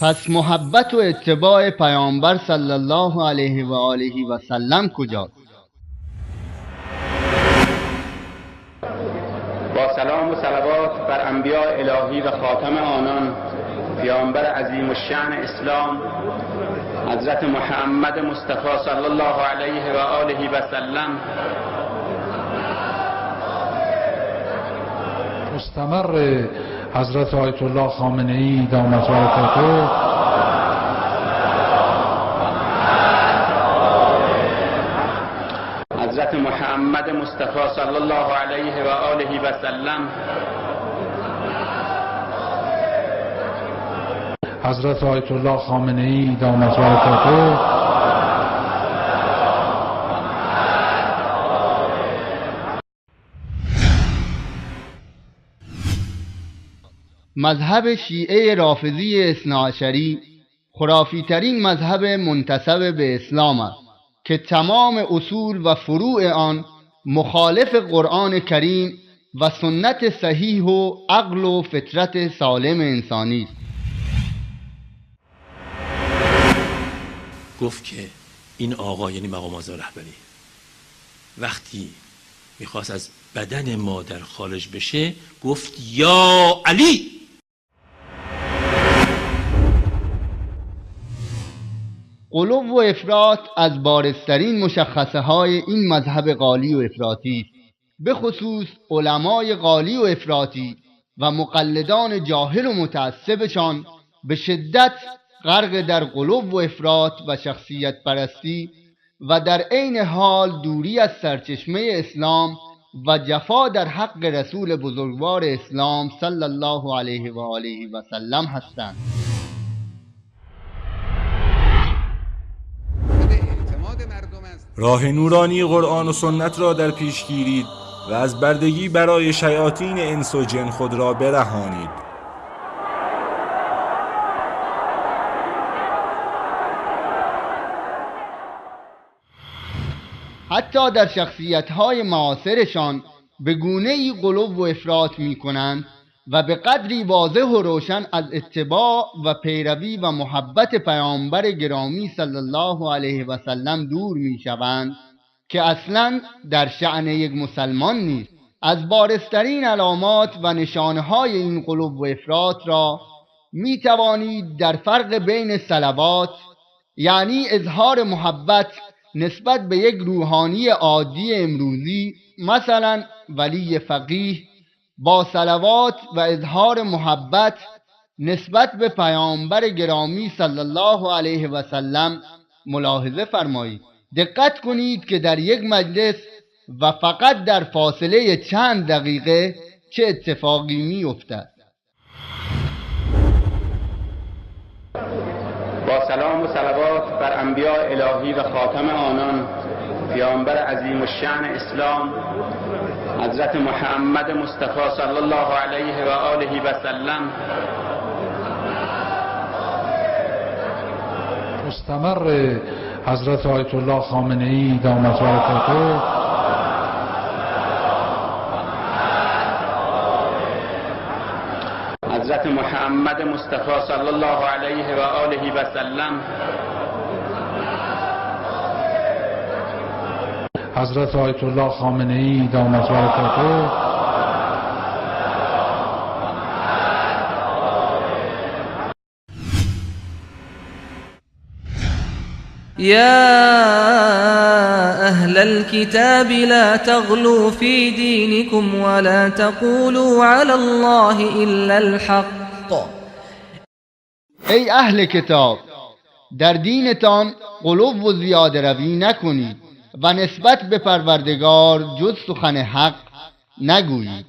پس محبت و اتباع پیامبر صلی الله علیه و آله و سلم کجاست؟ با سلام و صلوات بر انبیاء الهی و خاتم آنان پیامبر عظیم الشأن اسلام حضرت محمد مصطفی صلی الله علیه و آله و سلم. مستمر حضرت آیت الله خامنه‌ای دامت برکاته حضرت محمد مصطفی صلی الله علیه و آله و سلم. حضرت آیت الله خامنه‌ای دامت برکاته مذهب شیعه رافضی اثناعشری خرافی ترین مذهب منتسب به اسلام است که تمام اصول و فروع آن مخالف قرآن کریم و سنت صحیح و عقل و فطرت سالم انسانی است. گفت که این آقا یعنی مقام اعظم رهبری وقتی میخواست از بدن مادر خارج بشه گفت یا علی. غلو و افراط از بارزترین مشخصه های این مذهب غالی و افراطی است. به خصوص علمای غالی و افراطی و مقلدان جاهل و متعصبشان به شدت غرق در غلو و افراط و شخصیت پرستی و در عین حال دوری از سرچشمه اسلام و جفا در حق رسول بزرگوار اسلام صلی الله علیه و آله و سلم هستند. راه نورانی قرآن و سنت را در پیش گیرید و از بردگی برای شیاطین انس و جن خود را برهانید. حتی در شخصیت‌های معاصرشان به گونه‌ای غلو و افراط می‌کنند و به قدری واضح و روشن از اتباع و پیروی و محبت پیامبر گرامی صلی الله علیه و سلم دور می‌شوند که اصلاً در شأن یک مسلمان نیست. از بارزترین علامات و نشانه‌های این غلو و افراط را می‌توانید در فرق بین صلوات، یعنی اظهار محبت نسبت به یک روحانی عادی امروزی مثلا ولی فقیه، با صلوات و اظهار محبت نسبت به پیامبر گرامی صلی الله علیه و سلم ملاحظه فرمایید. دقت کنید که در یک مجلس و فقط در فاصله چند دقیقه چه اتفاقی می‌افتد. با سلام و صلوات بر انبیاء الهی و خاتم آنان پیامبر عظیم الشأن اسلام حضرت محمد مصطفی صلی الله علیه و آله و سلم. مستمر حضرت آیت الله خامنه‌ای دامت برکاته حضرت محمد مصطفی صلی الله علیه و آله و سلم. حضرت آیت الله خامنه‌ای دامت برکاته يا أهل الكتاب لا تغلوا في دينكم ولا تقولوا على الله إلا الحق. ای اهل کتاب، در دینتان غلو و زیاده روی نکنید و نسبت به پروردگار جز سخن حق نگویید.